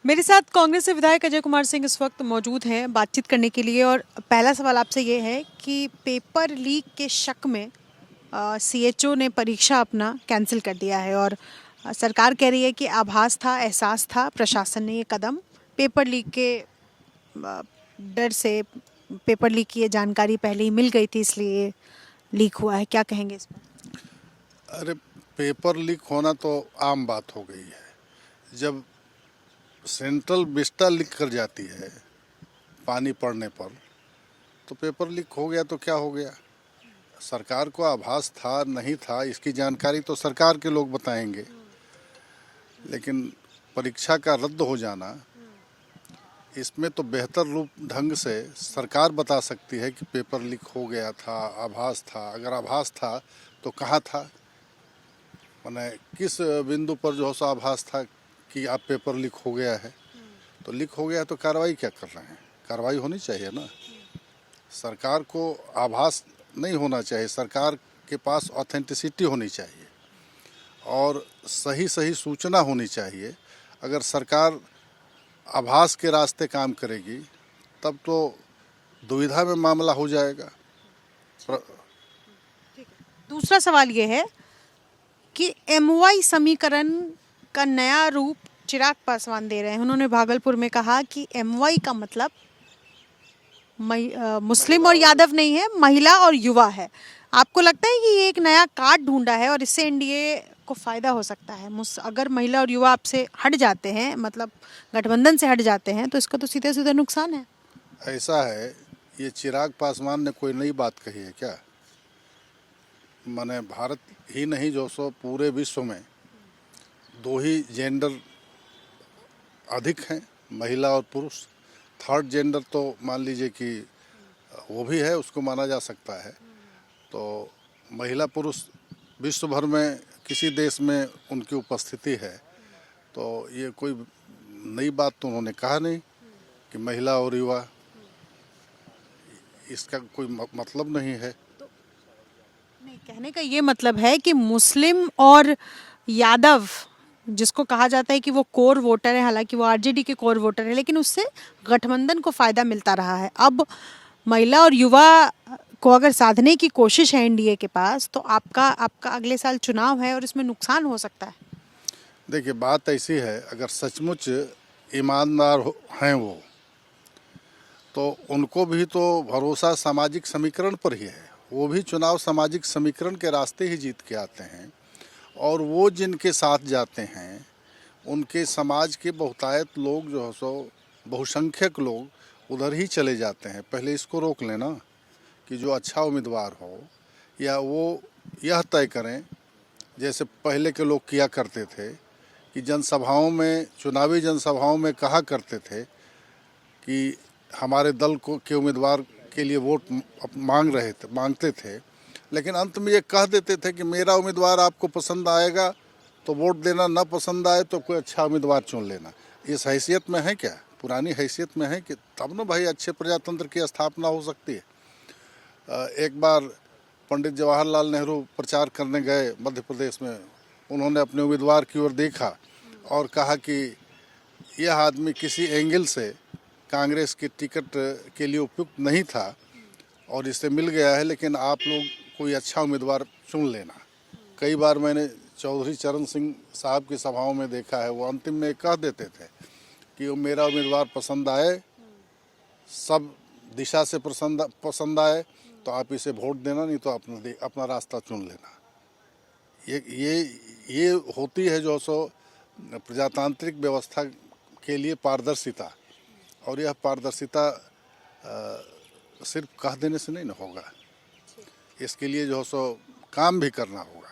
मेरे साथ कांग्रेस से विधायक अजय कुमार सिंह इस वक्त मौजूद हैं बातचीत करने के लिए। और पहला सवाल आपसे ये है कि पेपर लीक के शक में सीएचओ ने परीक्षा अपना कैंसिल कर दिया है और सरकार कह रही है कि आभास था, एहसास था, प्रशासन ने ये कदम पेपर लीक के डर से, पेपर लीक की ये जानकारी पहले ही मिल गई थी इसलिए लीक हुआ है। क्या कहेंगे इस पर? अरे, पेपर लीक होना तो आम बात हो गई है। जब सेंट्रल विस्टा लीक कर जाती है पानी पड़ने पर, तो पेपर लीक हो गया तो क्या हो गया। सरकार को आभास था नहीं था इसकी जानकारी तो सरकार के लोग बताएंगे, लेकिन परीक्षा का रद्द हो जाना, इसमें तो बेहतर रूप ढंग से सरकार बता सकती है कि पेपर लीक हो गया था, आभास था। अगर आभास था तो कहाँ था, माने किस बिंदु पर जो है आभास था कि आप पेपर लीक हो गया है। तो लीक हो गया तो कार्रवाई क्या कर रहे हैं? कार्रवाई होनी चाहिए ना। सरकार को आभास नहीं होना चाहिए, सरकार के पास ऑथेंटिसिटी होनी चाहिए और सही सही सूचना होनी चाहिए। अगर सरकार आभास के रास्ते काम करेगी तब तो दुविधा में मामला हो जाएगा। दूसरा सवाल ये है कि एमवाई समीकरण का नया रूप चिराग पासवान दे रहे हैं। उन्होंने भागलपुर में कहा कि एमवाई का मतलब मुस्लिम और यादव नहीं है, महिला और युवा है। आपको लगता है कि ये एक नया कार्ड ढूंढा है और इससे एनडीए को फायदा हो सकता है? अगर महिला और युवा आपसे हट जाते हैं, मतलब गठबंधन से हट जाते हैं, तो इसका तो सीधे सीधे नुकसान है। ऐसा है, ये चिराग पासवान ने कोई नई बात कही है क्या? माने भारत ही नहीं जो सो पूरे विश्व में दो ही जेंडर अधिक हैं, महिला और पुरुष। थर्ड जेंडर तो मान लीजिए कि वो भी है, उसको माना जा सकता है। तो महिला पुरुष विश्व भर में किसी देश में उनकी उपस्थिति है, तो ये कोई नई बात तो उन्होंने कहा नहीं कि महिला और युवा, इसका कोई मतलब नहीं है। नहीं, कहने का ये मतलब है कि मुस्लिम और यादव, जिसको कहा जाता है कि वो कोर वोटर है, हालांकि वो आरजेडी के कोर वोटर है, लेकिन उससे गठबंधन को फायदा मिलता रहा है। अब महिला और युवा को अगर साधने की कोशिश है एनडीए के पास, तो आपका अगले साल चुनाव है और इसमें नुकसान हो सकता है। देखिए, बात ऐसी है, अगर सचमुच ईमानदार हैं वो, तो उनको भी तो भरोसा सामाजिक समीकरण पर ही है। वो भी चुनाव सामाजिक समीकरण के रास्ते ही जीत के आते हैं और वो जिनके साथ जाते हैं उनके समाज के बहुतायत लोग जो है सो, बहुसंख्यक लोग उधर ही चले जाते हैं। पहले इसको रोक लेना कि जो अच्छा उम्मीदवार हो, या वो यह तय करें जैसे पहले के लोग किया करते थे कि जनसभाओं में, चुनावी जनसभाओं में कहा करते थे कि हमारे दल को के उम्मीदवार के लिए वोट मांगते थे, लेकिन अंत में ये कह देते थे कि मेरा उम्मीदवार आपको पसंद आएगा तो वोट देना, न पसंद आए तो कोई अच्छा उम्मीदवार चुन लेना। इस हैसियत में है क्या? पुरानी हैसियत में है कि तब न भाई अच्छे प्रजातंत्र की स्थापना हो सकती है। एक बार पंडित जवाहरलाल नेहरू प्रचार करने गए मध्य प्रदेश में, उन्होंने अपने उम्मीदवार की ओर देखा और कहा कि यह आदमी किसी एंगल से कांग्रेस की टिकट के लिए उपयुक्त नहीं था और इसे मिल गया है, लेकिन आप लोग कोई अच्छा उम्मीदवार चुन लेना। कई बार मैंने चौधरी चरण सिंह साहब की सभाओं में देखा है, वो अंतिम में कह देते थे कि वो मेरा उम्मीदवार पसंद आए, सब दिशा से पसंद आए तो आप इसे वोट देना, नहीं तो अपना रास्ता चुन लेना। ये होती है जो सो प्रजातांत्रिक व्यवस्था के लिए पारदर्शिता, और यह पारदर्शिता सिर्फ कह देने से नहीं ना होगा, इसके लिए जो सो काम भी करना होगा।